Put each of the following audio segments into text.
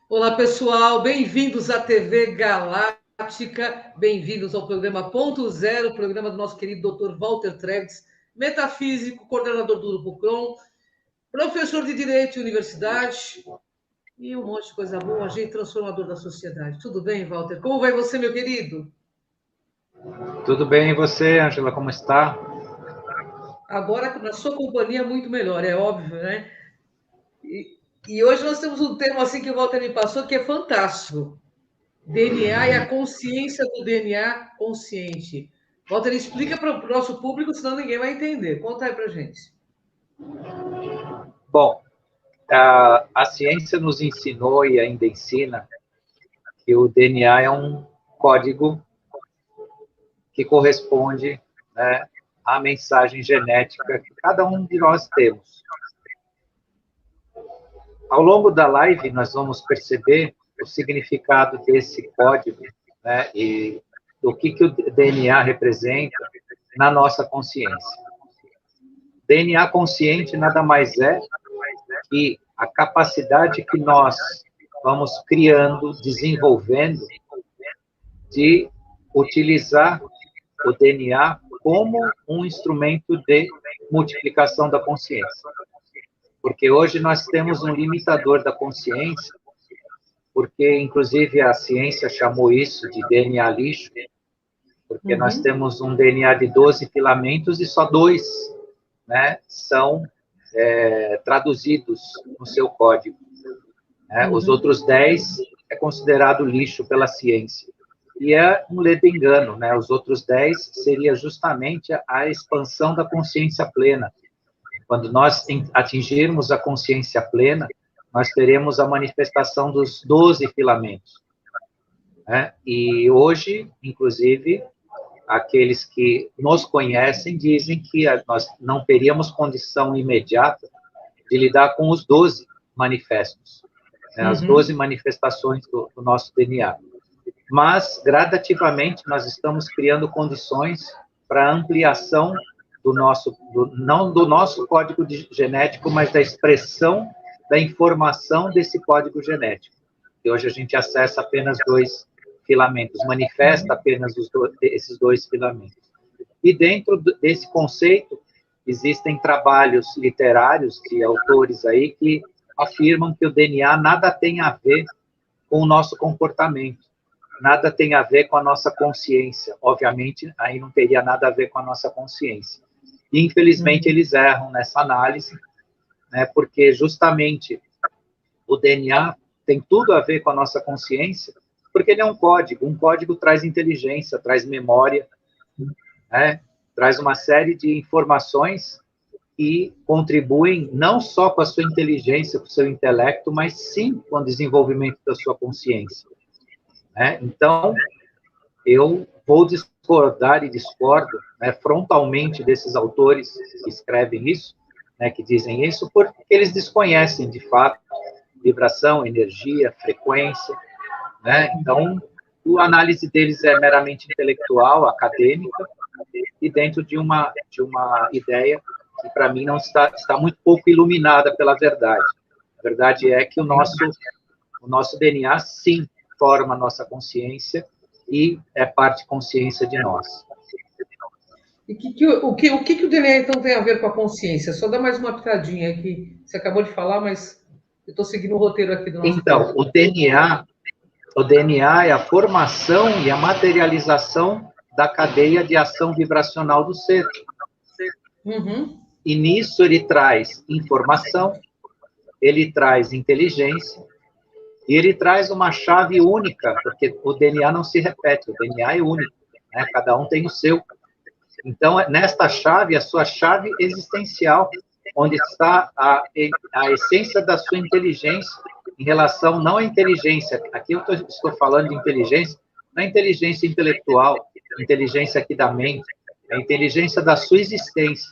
Olá, pessoal, bem-vindos à TV Galáctica, bem-vindos ao programa Ponto Zero, programa do nosso querido Dr. Walter Treves, metafísico, coordenador do Grupo CRON, professor de Direito e Universidade e um monte de coisa boa, agente transformador da sociedade. Tudo bem, Walter? Como vai você, meu querido? Tudo bem, e você, Ângela, como está? Agora, na sua companhia, muito melhor, é óbvio, né? E hoje nós temos um tema assim que o Walter me passou que é fantástico. DNA e a consciência do DNA consciente. Walter, explica para o nosso público, senão ninguém vai entender. Conta aí para gente. Bom, a ciência nos ensinou e ainda ensina que o DNA é um código que corresponde, né, à mensagem genética que cada um de nós temos. Ao longo da live, nós vamos perceber o significado desse código, né, e o que o DNA representa na nossa consciência. DNA consciente nada mais é que a capacidade que nós vamos criando, desenvolvendo, de utilizar o DNA como um instrumento de multiplicação da consciência. Porque hoje nós temos um limitador da consciência, porque inclusive a ciência chamou isso de DNA lixo, porque nós temos um DNA de 12 filamentos e só 2, né, são traduzidos no seu código. Os outros 10 é considerado lixo pela ciência. E é um ledo engano, né? Os outros 10 seria justamente a expansão da consciência plena. Quando nós atingirmos a consciência plena, nós teremos a manifestação dos 12 filamentos. Né? E hoje, inclusive, aqueles que nos conhecem dizem que nós não teríamos condição imediata de lidar com os 12 manifestos, né, as 12 manifestações do nosso DNA. Mas, gradativamente, nós estamos criando condições para ampliação do nosso, não do nosso código genético, mas da expressão da informação desse código genético. E hoje a gente acessa apenas 2 filamentos, manifesta apenas esses 2 filamentos. E dentro desse conceito, existem trabalhos literários de autores aí que afirmam que o DNA nada tem a ver com o nosso comportamento, nada tem a ver com a nossa consciência. Obviamente, aí não teria nada a ver com a nossa consciência. E, infelizmente, eles erram nessa análise, né, porque justamente o DNA tem tudo a ver com a nossa consciência, porque ele é um código traz inteligência, traz memória, né, traz uma série de informações que contribuem não só com a sua inteligência, com o seu intelecto, mas sim com o desenvolvimento da sua consciência. Né? Então, eu vou discordar e discordo, né, frontalmente desses autores que escrevem isso, né, que dizem isso, porque eles desconhecem, de fato, vibração, energia, frequência. Né? Então, a análise deles é meramente intelectual, acadêmica, e dentro de uma ideia que, para mim, não está muito pouco iluminada pela verdade. A verdade é que o nosso DNA, sim, forma a nossa consciência e é parte consciência de nós. E o que o DNA, então, tem a ver com a consciência? Só dá mais uma pitadinha aqui. Você acabou de falar, mas eu estou seguindo o roteiro aqui do nosso Então, o DNA é a formação e a materialização da cadeia de ação vibracional do ser. E nisso ele traz informação, ele traz inteligência, e ele traz uma chave única, porque o DNA não se repete, o DNA é único, né? Cada um tem o seu. Então, nesta chave, a sua chave existencial, onde está a essência da sua inteligência, em relação, não à inteligência, aqui eu estou falando de inteligência, não é inteligência intelectual, inteligência aqui da mente, é a inteligência da sua existência,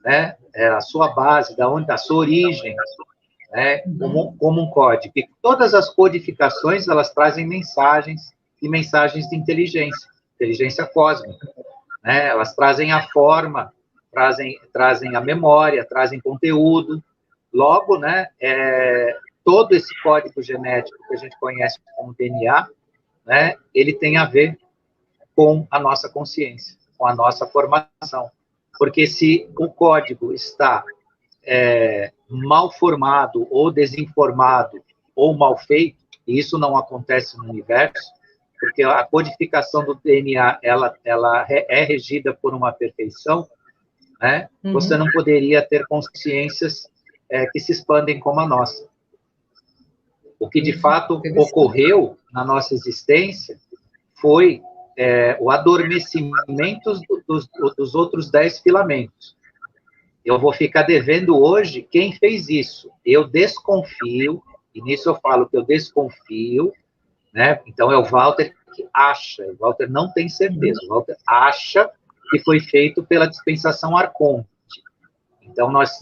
né? É a sua base, da sua origem, né? Como um código. E todas as codificações, elas trazem mensagens, e mensagens de inteligência cósmica. Né? Elas trazem a forma, trazem a memória, trazem conteúdo. Logo, né, todo esse código genético que a gente conhece como DNA, né, ele tem a ver com a nossa consciência, com a nossa formação. Porque se o código está mal formado, ou desinformado, ou mal feito, e isso não acontece no universo, porque a codificação do DNA, ela é regida por uma perfeição, né? Você não poderia ter consciências que se expandem como a nossa. O que, de fato, ocorreu na nossa existência foi o adormecimento dos outros 10 filamentos. Eu vou ficar devendo hoje quem fez isso. Eu desconfio, e nisso eu falo que eu desconfio, né? Então é o Walter que acha, o Walter não tem certeza, o Walter acha que foi feito pela dispensação Arconte. Então nós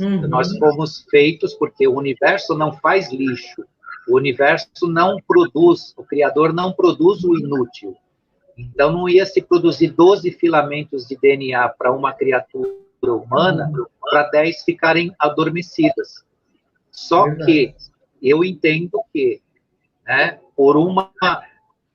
fomos feitos porque o universo não faz lixo, o universo não produz, o Criador não produz o inútil. Então não ia se produzir 12 filamentos de DNA para uma criatura humana para 10 ficarem adormecidas. Só que eu entendo que, né, por uma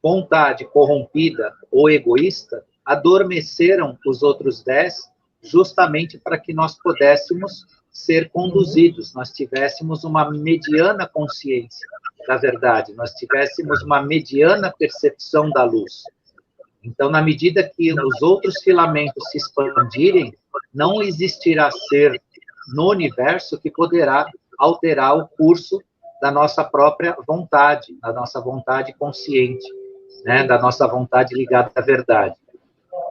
vontade corrompida ou egoísta, adormeceram os outros 10 justamente para que nós pudéssemos ser conduzidos, nós tivéssemos uma mediana consciência da verdade, nós tivéssemos uma mediana percepção da luz. Então, na medida que os outros filamentos se expandirem, não existirá ser no universo que poderá alterar o curso da nossa própria vontade, da nossa vontade consciente, né, da nossa vontade ligada à verdade.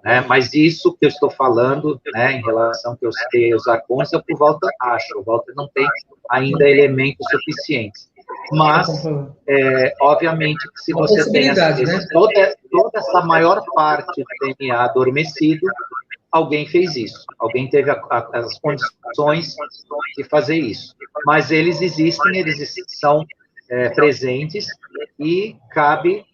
Né? Mas isso que eu estou falando, né, em relação que eu citei aos arcontes, é o que o Walter acha. O Walter não tem ainda elementos suficientes. Mas, obviamente, que se você tem toda essa maior parte do DNA adormecido, alguém fez isso. Alguém teve as condições de fazer isso. Mas eles existem, eles são presentes, e cabe,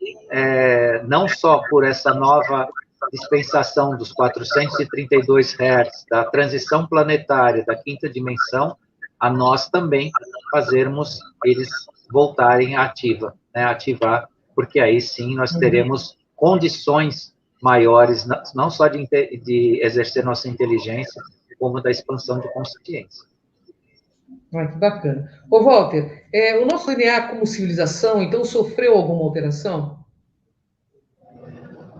não só por essa nova dispensação dos 432 Hz, da transição planetária da quinta dimensão, a nós também fazermos eles voltarem à ativa, né, ativar, porque aí sim nós teremos condições maiores, não só de exercer nossa inteligência, como da expansão de consciência. Ah, que bacana. Ô, Walter, o nosso DNA como civilização, então, sofreu alguma alteração?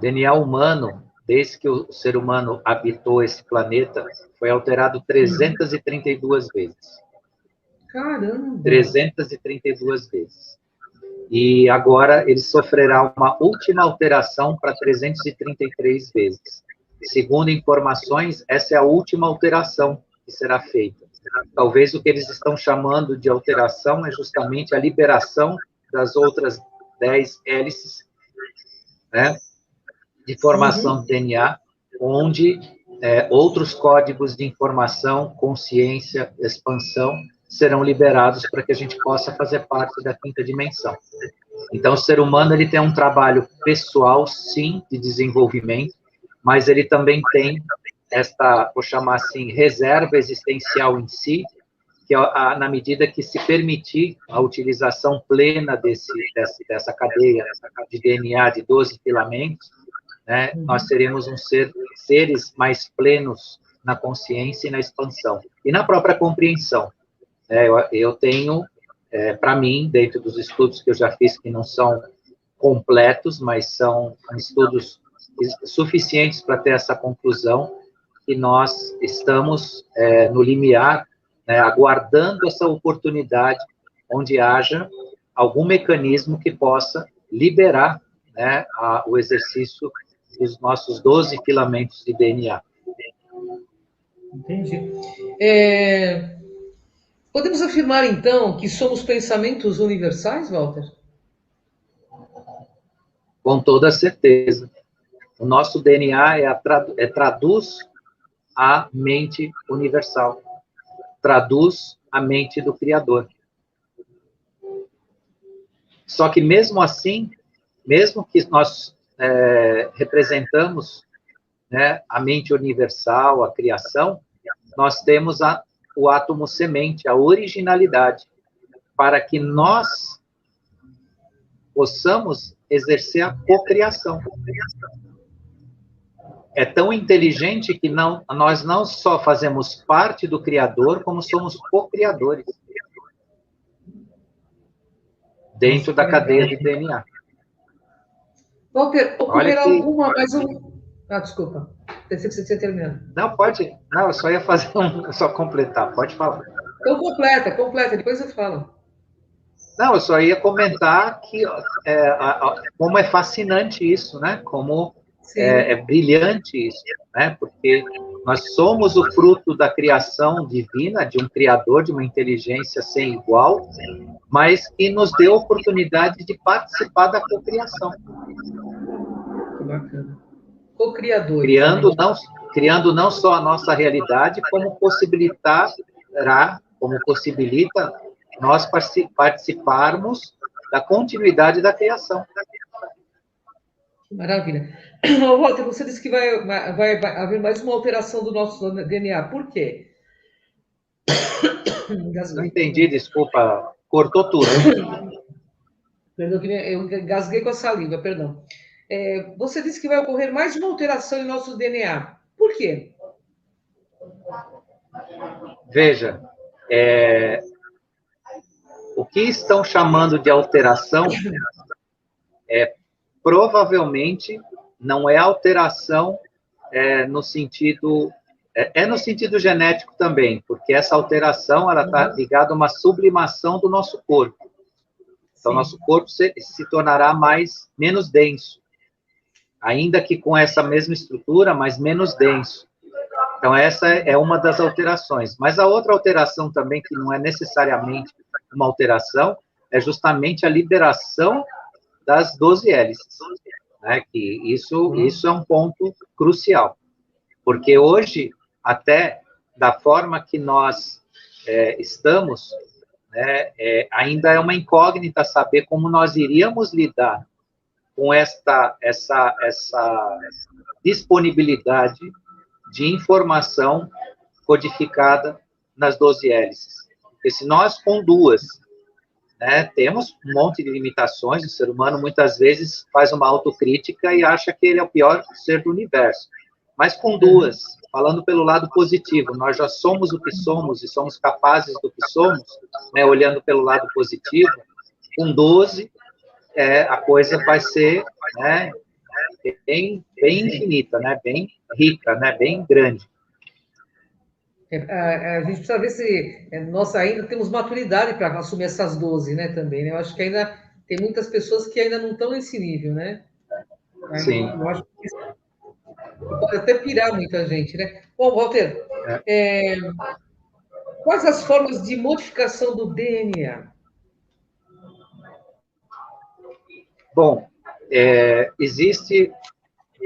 DNA humano, desde que o ser humano habitou esse planeta, foi alterado 332 vezes. Caramba! 332 vezes. E agora ele sofrerá uma última alteração para 333 vezes. Segundo informações, essa é a última alteração que será feita. Talvez o que eles estão chamando de alteração é justamente a liberação das outras 10 hélices, né, de formação de DNA, onde outros códigos de informação, consciência, expansão, serão liberados para que a gente possa fazer parte da quinta dimensão. Então, o ser humano ele tem um trabalho pessoal, sim, de desenvolvimento, mas ele também tem esta, vou chamar assim, reserva existencial em si, que na medida que se permitir a utilização plena dessa cadeia de DNA de 12 filamentos, né, nós seremos seres mais plenos na consciência e na expansão, e na própria compreensão. Eu tenho, para mim, dentro dos estudos que eu já fiz, que não são completos, mas são estudos suficientes para ter essa conclusão, que nós estamos no limiar, né, aguardando essa oportunidade onde haja algum mecanismo que possa liberar, né, o exercício dos nossos 12 filamentos de DNA. Entendi. Podemos afirmar, então, que somos pensamentos universais, Walter? Com toda certeza. O nosso DNA traduz a mente universal, traduz a mente do Criador. Só que mesmo assim, mesmo que nós representamos, né, a mente universal, a criação, nós temos o átomo semente, a originalidade. para que nós possamos exercer a cocriação. É tão inteligente que nós não só fazemos parte do Criador, como somos co-criadores dentro da cadeia de DNA. Walter, ocorrerá alguma mais um... Ah, desculpa. Pensei que você tinha terminado. Não, pode. Não, eu só ia fazer só completar. Pode falar. Então, completa, depois eu falo. Não, eu só ia comentar que como é fascinante isso, né? Como é brilhante isso, né? Porque nós somos o fruto da criação divina, de um criador, de uma inteligência sem igual, mas que nos deu a oportunidade de participar da cocriação. Que bacana. Co-criador. Criando não só a nossa realidade, como possibilita nós participarmos da continuidade da criação. Maravilha. Walter, você disse que vai haver mais uma alteração do nosso DNA. Por quê? Não entendi, desculpa. Cortou tudo. Perdão, eu engasguei com a saliva, perdão. Você disse que vai ocorrer mais uma alteração em nosso DNA. Por quê? Veja, o que estão chamando de alteração provavelmente não é alteração no sentido... no sentido genético também, porque essa alteração está ligada a uma sublimação do nosso corpo. Então, nosso corpo se tornará menos denso, ainda que com essa mesma estrutura, mas menos denso. Então, essa é uma das alterações. Mas a outra alteração também, que não é necessariamente uma alteração, é justamente a liberação das 12 hélices, né? Que isso é um ponto crucial. Porque hoje, até da forma que nós estamos, né, ainda é uma incógnita saber como nós iríamos lidar com essa disponibilidade de informação codificada nas 12 hélices. Porque se nós, com duas, né, temos um monte de limitações, o ser humano muitas vezes faz uma autocrítica e acha que ele é o pior ser do universo. Mas com duas, falando pelo lado positivo, nós já somos o que somos e somos capazes do que somos, né, olhando pelo lado positivo, com 12, a coisa vai ser, né, bem infinita, né, bem rica, né, bem grande. A gente precisa ver se nós ainda temos maturidade para assumir essas 12, né, também. Né? Eu acho que ainda tem muitas pessoas que ainda não estão nesse nível, né? Sim. Eu acho que isso pode até pirar muita gente, né? Bom, Walter, quais as formas de modificação do DNA? Bom, existe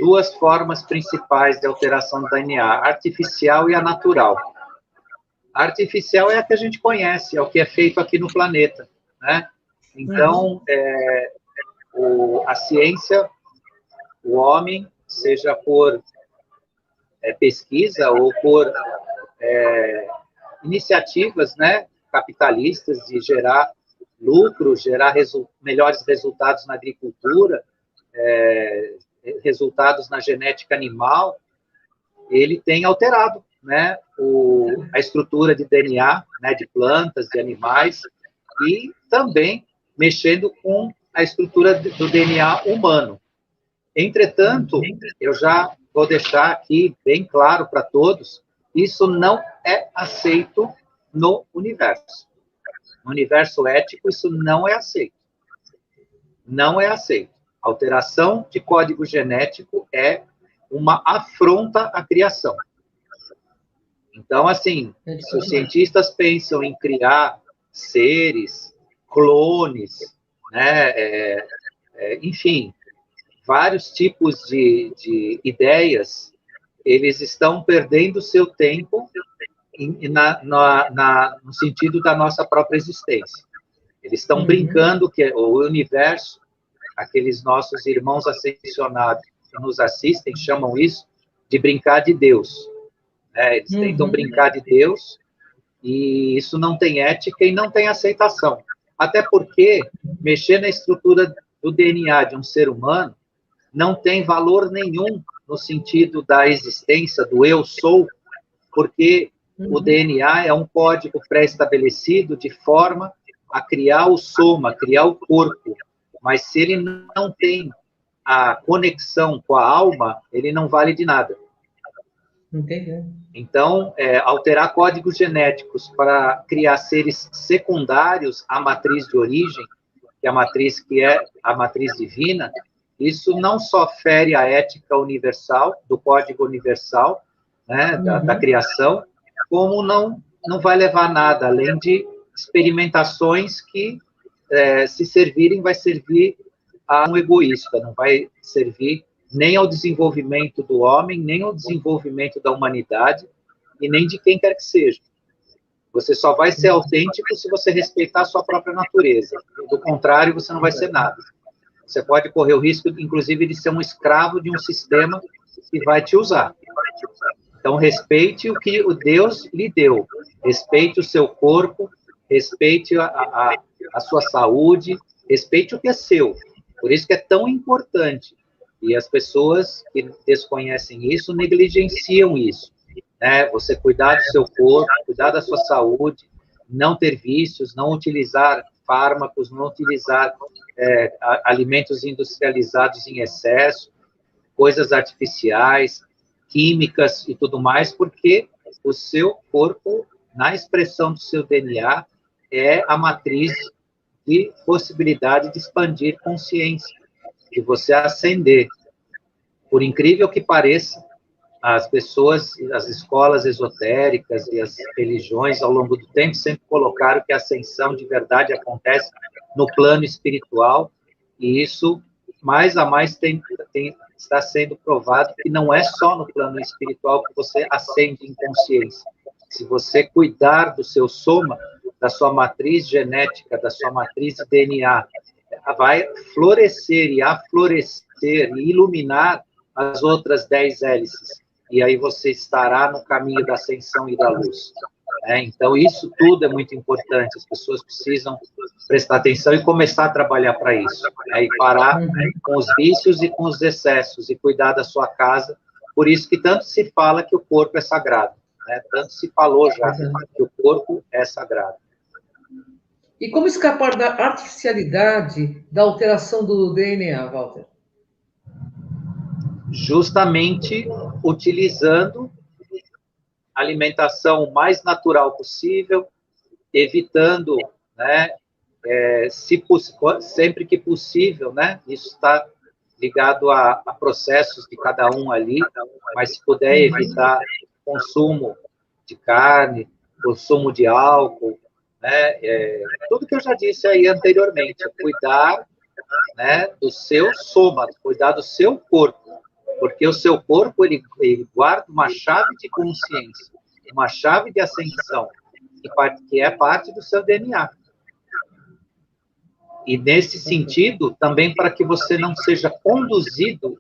duas formas principais de alteração do DNA, a artificial e a natural. A artificial é a que a gente conhece, é o que é feito aqui no planeta, né? Então, a ciência, o homem, seja por pesquisa ou por iniciativas, né, capitalistas de gerar lucro, gerar melhores resultados na agricultura, resultados na genética animal, ele tem alterado, né, a estrutura de DNA, né, de plantas, de animais, e também mexendo com a estrutura do DNA humano. Entretanto, eu já vou deixar aqui bem claro para todos, isso não é aceito no universo. No universo ético, isso não é aceito. Não é aceito. Alteração de código genético é uma afronta à criação. Então, assim, se os cientistas pensam em criar seres, clones, né, enfim, vários tipos de ideias, eles estão perdendo seu tempo no sentido da nossa própria existência. Eles estão brincando que o universo, aqueles nossos irmãos ascensionados que nos assistem, chamam isso de brincar de Deus. Eles tentam brincar de Deus, e isso não tem ética e não tem aceitação. Até porque mexer na estrutura do DNA de um ser humano não tem valor nenhum no sentido da existência, do eu sou, porque o DNA é um código pré-estabelecido de forma a criar o soma, criar o corpo. Mas se ele não tem a conexão com a alma, ele não vale de nada. Entendi. Então, alterar códigos genéticos para criar seres secundários à matriz de origem, que é a matriz divina, isso não só fere a ética universal, do código universal, né, da criação, como não vai levar nada, além de experimentações que, se servirem, vai servir a um egoísta, não vai servir nem ao desenvolvimento do homem, nem ao desenvolvimento da humanidade, e nem de quem quer que seja. Você só vai ser autêntico se você respeitar a sua própria natureza. Do contrário, você não vai ser nada. Você pode correr o risco, inclusive, de ser um escravo de um sistema que vai te usar. Então, respeite o que o Deus lhe deu. Respeite o seu corpo, respeite a sua saúde, respeite o que é seu. Por isso que é tão importante. E as pessoas que desconhecem isso negligenciam isso. Né? Você cuidar do seu corpo, cuidar da sua saúde, não ter vícios, não utilizar fármacos, não utilizar alimentos industrializados em excesso, coisas artificiais, químicas e tudo mais, porque o seu corpo, na expressão do seu DNA, é a matriz de possibilidade de expandir consciência, de você ascender. Por incrível que pareça, as pessoas, as escolas esotéricas e as religiões, ao longo do tempo, sempre colocaram que a ascensão de verdade acontece no plano espiritual, e isso, mais a mais, está sendo provado que não é só no plano espiritual que você ascende em consciência. Se você cuidar do seu soma, da sua matriz genética, da sua matriz DNA, vai florescer e aflorescer e iluminar as outras 10 hélices. E aí você estará no caminho da ascensão e da luz. Então, isso tudo é muito importante. As pessoas precisam prestar atenção e começar a trabalhar para isso. E parar com os vícios e com os excessos, e cuidar da sua casa. Por isso que tanto se fala que o corpo é sagrado. Tanto se falou já que o corpo é sagrado. E como escapar da artificialidade da alteração do DNA, Walter? Justamente utilizando a alimentação mais natural possível, evitando, sempre que possível, isso está ligado a processos de cada um ali, mas se puder evitar consumo de carne, consumo de álcool, tudo que eu já disse aí anteriormente, cuidar do seu soma, cuidar do seu corpo, porque o seu corpo ele guarda uma chave de consciência, uma chave de ascensão, que é parte do seu DNA. E nesse sentido, também para que você não seja conduzido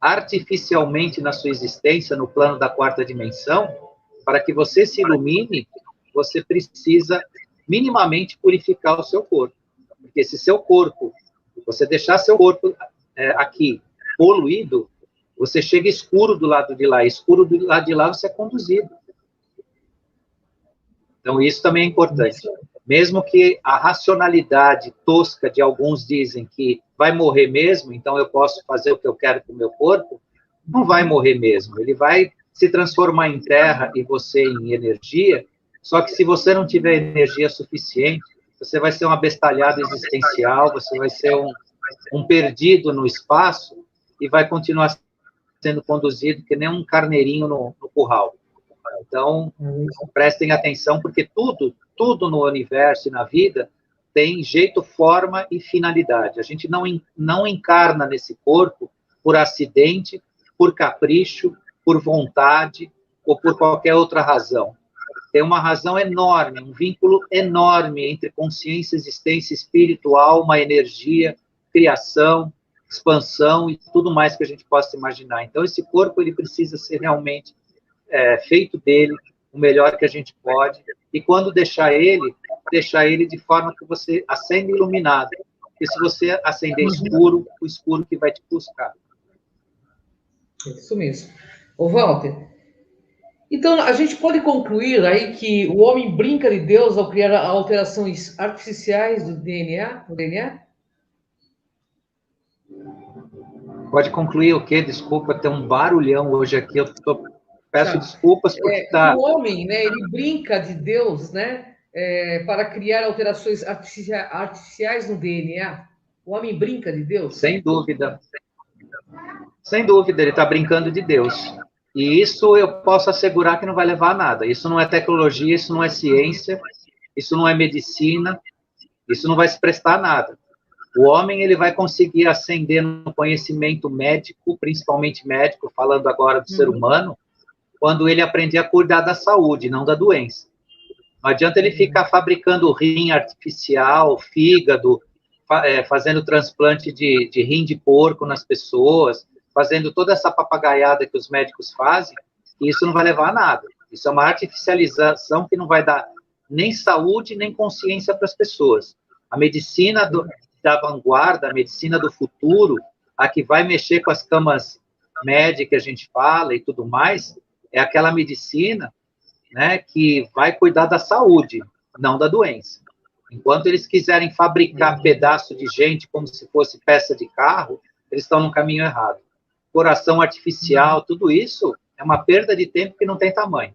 artificialmente na sua existência no plano da quarta dimensão, para que você se ilumine, você precisa minimamente purificar o seu corpo. Porque se seu corpo, você deixar seu corpo aqui poluído, você chega escuro do lado de lá, escuro do lado de lá você é conduzido. Então, isso também é importante. Mesmo que a racionalidade tosca de alguns dizem que vai morrer mesmo, então eu posso fazer o que eu quero com o meu corpo, não vai morrer mesmo. Ele vai se transformar em terra e você em energia, só que se você não tiver energia suficiente, você vai ser um abestalhado existencial, você vai ser um perdido no espaço e vai continuar sendo conduzido que nem um carneirinho no curral. Então, prestem atenção, porque tudo no universo e na vida tem jeito, forma e finalidade. A gente não encarna nesse corpo por acidente, por capricho, por vontade ou por qualquer outra razão. Tem uma razão enorme, um vínculo enorme entre consciência, existência, espírito, alma, energia, criação, expansão e tudo mais que a gente possa imaginar. Então, esse corpo ele precisa ser realmente feito dele o melhor que a gente pode, e quando deixar ele de forma que você acenda iluminado. Porque se você acender escuro, o escuro que vai te buscar. Isso mesmo. Ô, Walter, então a gente pode concluir aí que o homem brinca de Deus ao criar alterações artificiais do DNA, no DNA? Pode concluir o quê? Desculpa, tem um barulhão hoje aqui. Peço Tá. desculpas porque Que o homem, né, ele brinca de Deus, né, para criar alterações artificiais no DNA. O homem brinca de Deus? Sem dúvida. Sem dúvida, ele está brincando de Deus. E isso eu posso assegurar que não vai levar a nada. Isso não é tecnologia, isso não é ciência, isso não é medicina, isso não vai se prestar a nada. O homem ele vai conseguir ascender no conhecimento médico, principalmente médico, falando agora do ser humano, quando ele aprender a cuidar da saúde, não da doença. Não adianta ele ficar fabricando rim artificial, fígado, fazendo transplante de rim de porco nas pessoas, fazendo toda essa papagaiada que os médicos fazem, e isso não vai levar a nada. Isso é uma artificialização que não vai dar nem saúde, nem consciência para as pessoas. A medicina da vanguarda, a medicina do futuro, a que vai mexer com as camas médicas que a gente fala e tudo mais, é aquela medicina, né, que vai cuidar da saúde, não da doença. Enquanto eles quiserem fabricar pedaço de gente como se fosse peça de carro, eles estão no caminho errado. Coração artificial, tudo isso é uma perda de tempo que não tem tamanho.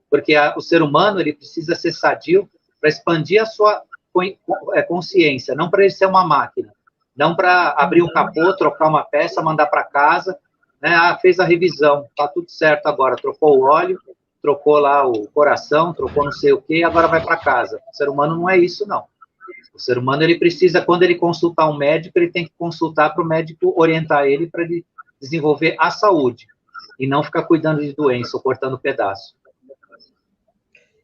Porque o ser humano ele precisa ser sadio para expandir a sua consciência, não para ele ser uma máquina. Não para abrir um capô, trocar uma peça, mandar para casa, né? Fez a revisão, está tudo certo agora, trocou o óleo, trocou lá o coração, trocou não sei o quê, agora vai para casa. O ser humano não é isso, não. O ser humano, ele precisa, quando ele consultar um médico, ele tem que consultar para o médico orientar ele para ele desenvolver a saúde, e não ficar cuidando de doença ou cortando pedaço.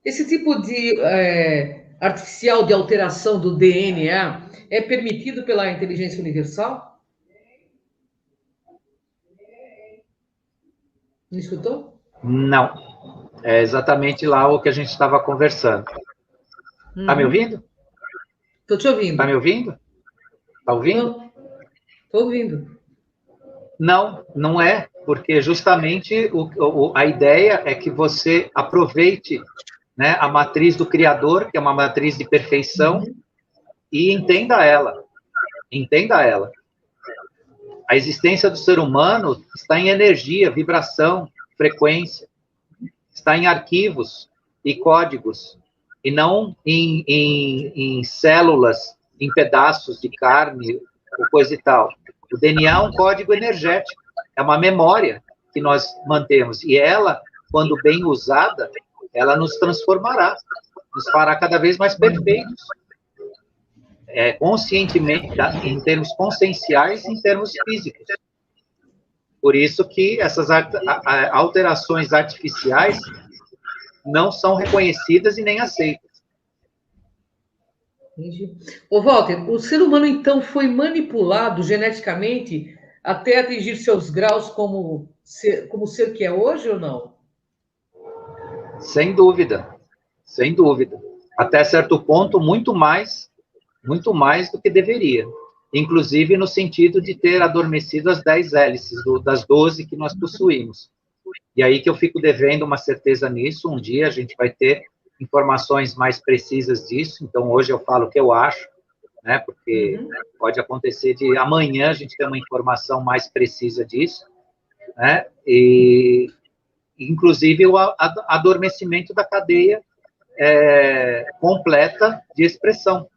Esse tipo de artificial de alteração do DNA é permitido pela inteligência universal? Me escutou? Não. É exatamente lá o que a gente estava conversando. Tá me ouvindo? Estou te ouvindo. Tá me ouvindo? Tá ouvindo? Estou ouvindo. Não, não é, porque justamente a ideia é que você aproveite, né, a matriz do Criador, que é uma matriz de perfeição, e entenda ela. Entenda ela. A existência do ser humano está em energia, vibração, frequência. Está em arquivos e códigos, e não em células, em pedaços de carne, ou coisa e tal. O DNA é um código energético, é uma memória que nós mantemos, e ela, quando bem usada, ela nos transformará, nos fará cada vez mais perfeitos, conscientemente, em termos conscienciais e em termos físicos. Por isso que essas alterações artificiais não são reconhecidas e nem aceitas. Entendi. Ô, Walter, o ser humano, então, foi manipulado geneticamente até atingir seus graus como ser que é hoje ou não? Sem dúvida. Sem dúvida. Até certo ponto, muito mais do que deveria. Inclusive no sentido de ter adormecido as 10 hélices das 12 que nós possuímos. E aí que eu fico devendo uma certeza nisso, um dia a gente vai ter informações mais precisas disso, então hoje eu falo o que eu acho, né, porque pode acontecer de amanhã a gente ter uma informação mais precisa disso, né, e inclusive o adormecimento da cadeia completa de expressão.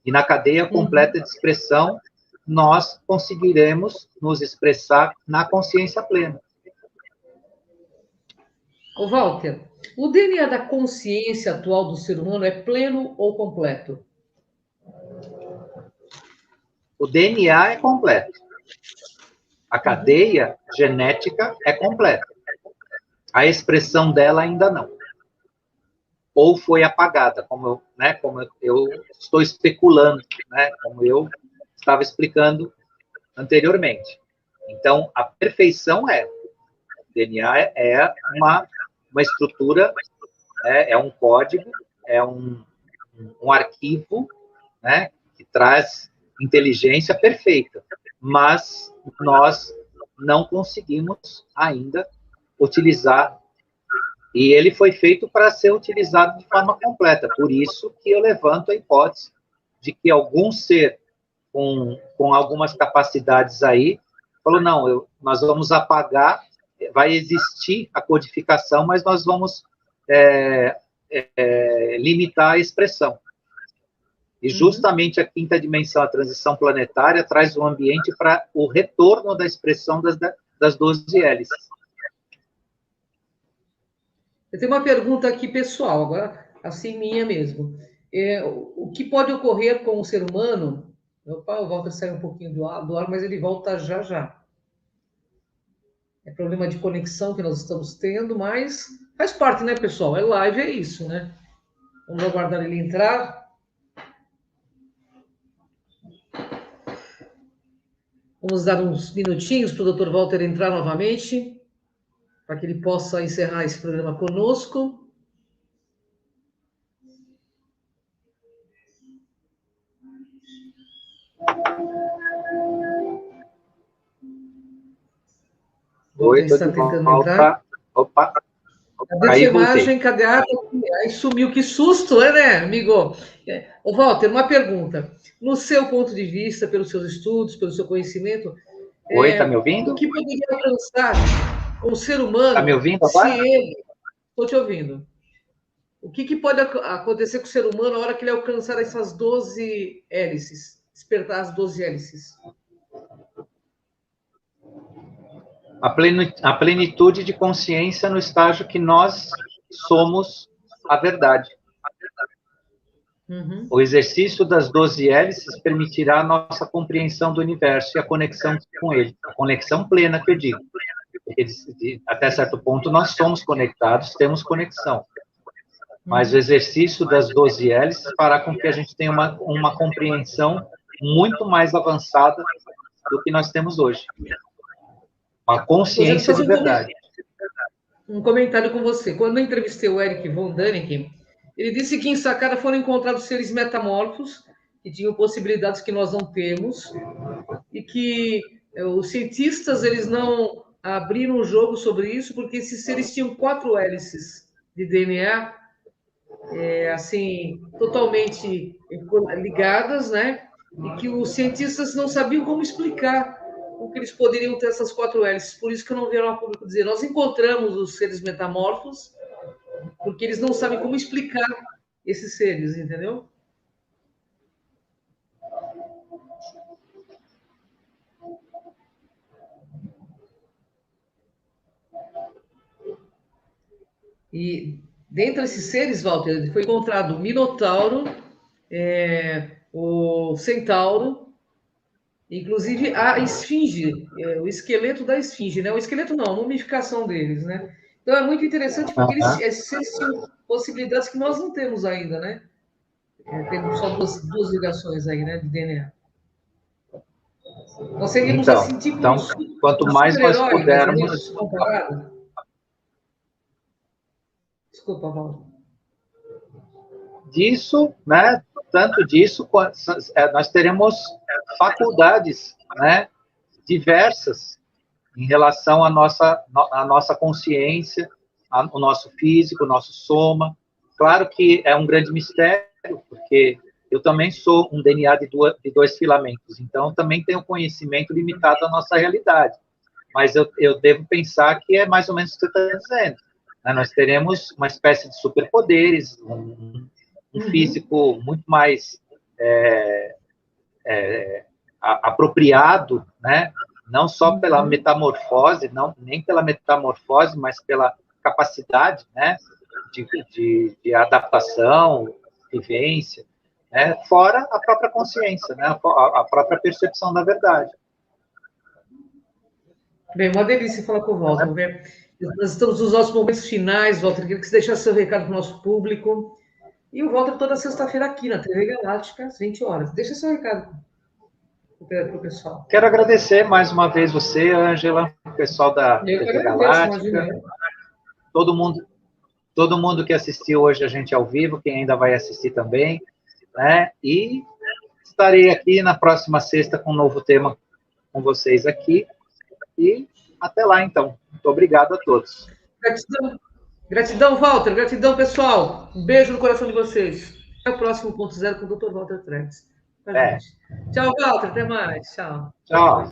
E na cadeia completa de expressão, nós conseguiremos nos expressar na consciência plena. Ô, Walter, o DNA da consciência atual do ser humano é pleno ou completo? O DNA é completo. A cadeia genética é completa. A expressão dela ainda não. Ou foi apagada, como eu estou especulando, né, como eu estava explicando anteriormente. Então, a perfeição o DNA é uma estrutura, é um código, é um arquivo, né, que traz inteligência perfeita, mas nós não conseguimos ainda utilizar, e ele foi feito para ser utilizado de forma completa, por isso que eu levanto a hipótese de que algum ser com algumas capacidades aí, falou, não, nós vamos apagar, vai existir a codificação, mas nós vamos limitar a expressão. E justamente a quinta dimensão, a transição planetária, traz um ambiente para o retorno da expressão das 12 hélices. Eu tenho uma pergunta aqui pessoal, agora assim minha mesmo. O que pode ocorrer com o ser humano? Opa, o Walter sai um pouquinho do ar, mas ele volta já já. É problema de conexão que nós estamos tendo, mas faz parte, né, pessoal? É live, é isso, né? Vamos aguardar ele entrar. Vamos dar uns minutinhos para o Dr. Walter entrar novamente, para que ele possa encerrar esse programa conosco. Oi, está tentando entrar. Opa. Cadê a imagem? Cadê a... Aí sumiu, que susto, né, amigo? Ô, Walter, uma pergunta. No seu ponto de vista, pelos seus estudos, pelo seu conhecimento... Oi, está me ouvindo? O que poderia alcançar um ser humano... Está me ouvindo agora? Se ele... Estou te ouvindo. O que pode acontecer com o ser humano na hora que ele alcançar essas 12 hélices? Despertar as 12 hélices? A plenitude de consciência no estágio que nós somos a verdade. Uhum. O exercício das 12 hélices permitirá a nossa compreensão do universo e a conexão com ele. A conexão plena, que eu digo. Até certo ponto, nós somos conectados, temos conexão. Mas o exercício das 12 hélices fará com que a gente tenha uma compreensão muito mais avançada do que nós temos hoje. Uma consciência de verdade. Um comentário com você. Quando eu entrevistei o Eric von Däniken, ele disse que em Saqqara foram encontrados seres metamorfos, que tinham possibilidades que nós não temos, e que os cientistas eles não abriram o jogo sobre isso, porque esses seres tinham 4 hélices de DNA, assim, totalmente ligadas, né? E que os cientistas não sabiam como explicar o que eles poderiam ter essas 4 hélices. Por isso que não vieram a público dizer, nós encontramos os seres metamorfos, porque eles não sabem como explicar esses seres, entendeu? E dentre esses seres, Walter, foi encontrado o Minotauro, o Centauro, inclusive a esfinge, o esqueleto da esfinge, né? O esqueleto não, a mumificação deles, né? Então é muito interessante porque esses seres tinham possibilidades que nós não temos ainda, né? Temos só duas ligações aí, né, de DNA. Nós seríamos assim, tipo, quanto mais nós pudermos... comparado. Desculpa, Walter. Disso, né? Tanto disso, nós teremos faculdades, né, diversas em relação à nossa consciência, ao nosso físico, ao nosso soma. Claro que é um grande mistério, porque eu também sou um DNA de 2 filamentos, então também tenho conhecimento limitado da nossa realidade. Mas eu devo pensar que é mais ou menos o que você está dizendo. Né? Nós teremos uma espécie de superpoderes, um físico muito mais apropriado, né? Não só pela metamorfose, nem pela metamorfose, mas pela capacidade, né? de adaptação, vivência, né? Fora a própria consciência, né? A própria percepção da verdade. Bem, uma delícia falar com o Walter. Nós estamos nos nossos momentos finais, Walter. Queria que você deixasse seu recado para o nosso público. E o Walter toda sexta-feira aqui na TV Galáctica, às 20 horas. Deixa seu recado para o pessoal. Quero agradecer mais uma vez você, Ângela, o pessoal da TV Galáctica, todo todo mundo que assistiu hoje a gente ao vivo, quem ainda vai assistir também, né? E estarei aqui na próxima sexta com um novo tema com vocês aqui. E até lá, então. Muito obrigado a todos. Gratidão, gratidão, Walter. Gratidão, pessoal. Um beijo no coração de vocês. Até o próximo ponto zero com o Dr. Walter Treves. Tchau, Walter. Até mais. Tchau. Tchau.